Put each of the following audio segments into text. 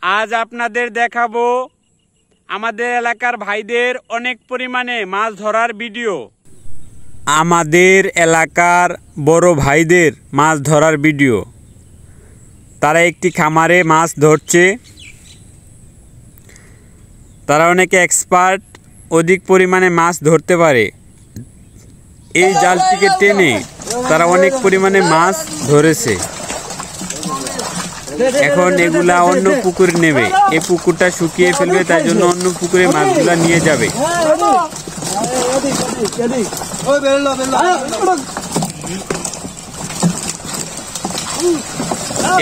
আজ আপনাদের দেখাবো আমাদের এলাকার ভাইদের অনেক পরিমাণে মাছ ধরার ভিডিও। আমাদের এলাকার বড় ভাইদের মাছ ধরার ভিডিও। তারা একটি খামারে মাছ ধরছে। তারা অনেকে এক্সপার্ট, অধিক পরিমাণে মাছ ধরতে পারে। এই জালটিকে টেনে তারা অনেক পরিমাণে মাছ ধরেছে। এখন এগুলা অন্য পুকুরে নেবে। এই পুকুরটা শুকিয়ে ফেলবে, তাই জন্য অন্য পুকুরে মাছগুলা নিয়ে যাবে।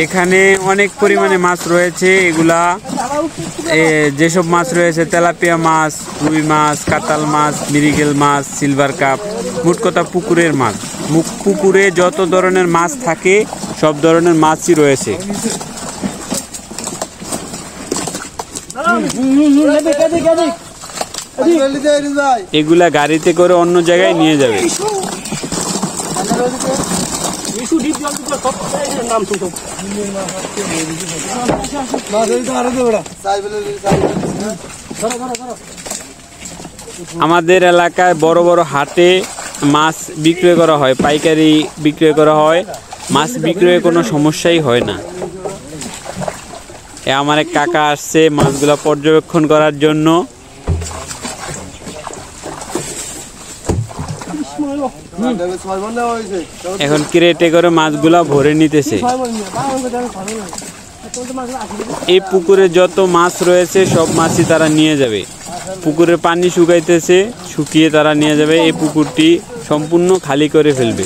এখানে অনেক পরিমাণে মাছ রয়েছে। এগুলা যেসব মাছ রয়েছে তেলাপিয়া মাছ, রুই মাছ, কাতাল মাছ, মৃগেল মাছ, সিলভার কাপ, মোট কথা পুকুরের মাছ। পুকুরে যত ধরনের মাছ থাকে সব ধরনের মাছই রয়েছে। এগুলা গাড়িতে করে অন্য জায়গায় নিয়ে যাবে। আমাদের এলাকায় বড় বড় হাটে মাছ বিক্রয় করা হয়, পাইকারি বিক্রয় করা হয়। মাছ বিক্রয়ে কোনো সমস্যাই হয় না। আমার এক কাকা আসছে মাছগুলা পর্যবেক্ষণ করার জন্য। এখন ক্রেটে করে মাছগুলা ভরে নিতেছে। এই পুকুরে যত মাছ রয়েছে সব মাছই তারা নিয়ে যাবে। পুকুরের পানি শুকাইতেছে, শুকিয়ে তারা নিয়ে যাবে। এই পুকুরটি সম্পূর্ণ খালি করে ফেলবে।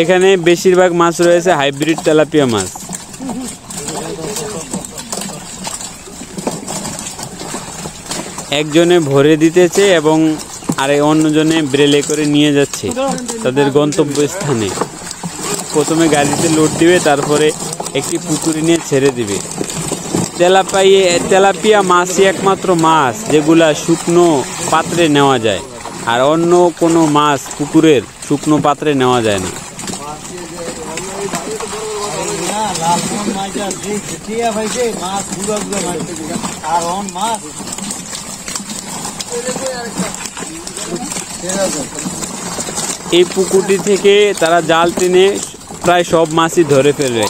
এখানে বেশিরভাগ মাছ রয়েছে হাইব্রিড তেলাপিয়া মাছ। একজনে ভরে দিতেছে এবং আরে অন্যজনে ব্রেলে করে নিয়ে যাচ্ছে তাদের গন্তব্যস্থানে। প্রথমে গাড়িতে লোড দিবে, তারপরে একটি পুকুরে নিয়ে ছেড়ে দিবে। তেলাপিয়া মাছই একমাত্র মাছ যেগুলা শুকনো পাত্রে নেওয়া যায়, আর অন্য কোনো মাছ পুকুরের শুকনো পাত্রে নেওয়া যায় না। এই পুকুরটি থেকে তারা জাল টেনে প্রায় সব মাছই ধরে ফেলবে।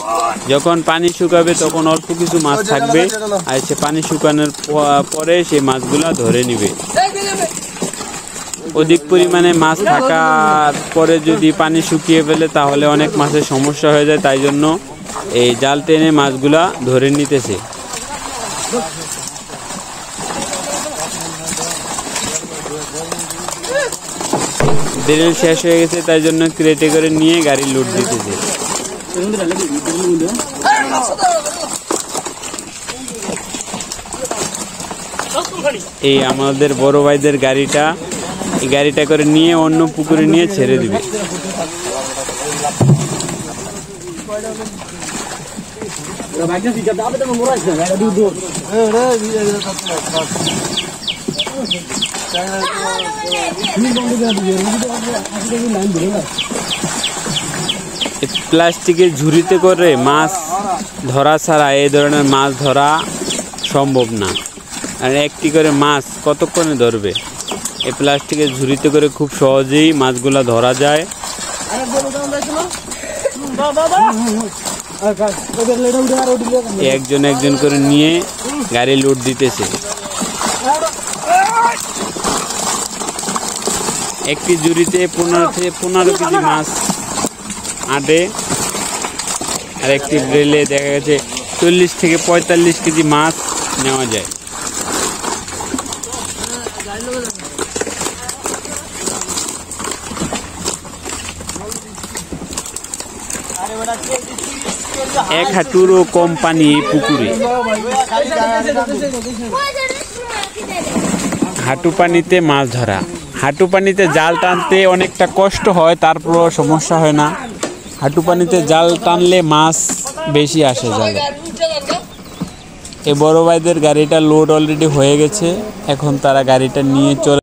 যখন পানি শুকাবে তখন অল্প কিছু মাছ থাকবে, আর সে পানি শুকানোর পরে সেই মাছগুলা ধরে নিবে। অধিক পরিমাণে মাছ থাকার পরে যদি পানি শুকিয়ে ফেলে তাহলে অনেক মাছের সমস্যা হয়ে যায়, তাই জন্য এই জাল টেনে মাছগুলা ধরে নিতেছে। বেরেল শেষ হয়ে গেছে, তাই জন্য ক্রেটে করে নিয়ে গাড়ি লোড দিতেছে। এই আমাদের বড় ভাইদের গাড়িটা, এই গাড়িটা করে নিয়ে অন্য পুকুরে নিয়ে ছেড়ে দিবে। প্লাস্টিকের ঝুড়িতে করে মাছ ধরা ছাড়া এই ধরনের মাছ ধরা সম্ভব না। আর একটি করে মাছ কতক্ষণে ধরবে? এই প্লাস্টিকের ঝুড়িতে করে খুব সহজেই মাছগুলা ধরা যায়। একজন একজন করে নিয়ে গাড়ি লোড দিতেছে। একটি ঝুড়িতে 15 থেকে 15 কেজি মাছ আটে, আর একটি ব্রেলে দেখা গেছে 40 থেকে 45 কেজি মাছ নেওয়া যায়। এক হাঁটুরও কম পানি এই পুকুরে। হাঁটু পানিতে মাছ ধরা। হাঁটু পানিতে জাল টানতে অনেকটা কষ্ট হয়, তারপরও সমস্যা হয় না। হাঁটু পানিতে জাল টানলে মাছ বেশি আসে জালে। এই বড় ভাইদের গাড়িটা লোড অলরেডি হয়ে গেছে, এখন তারা গাড়িটা নিয়ে চলে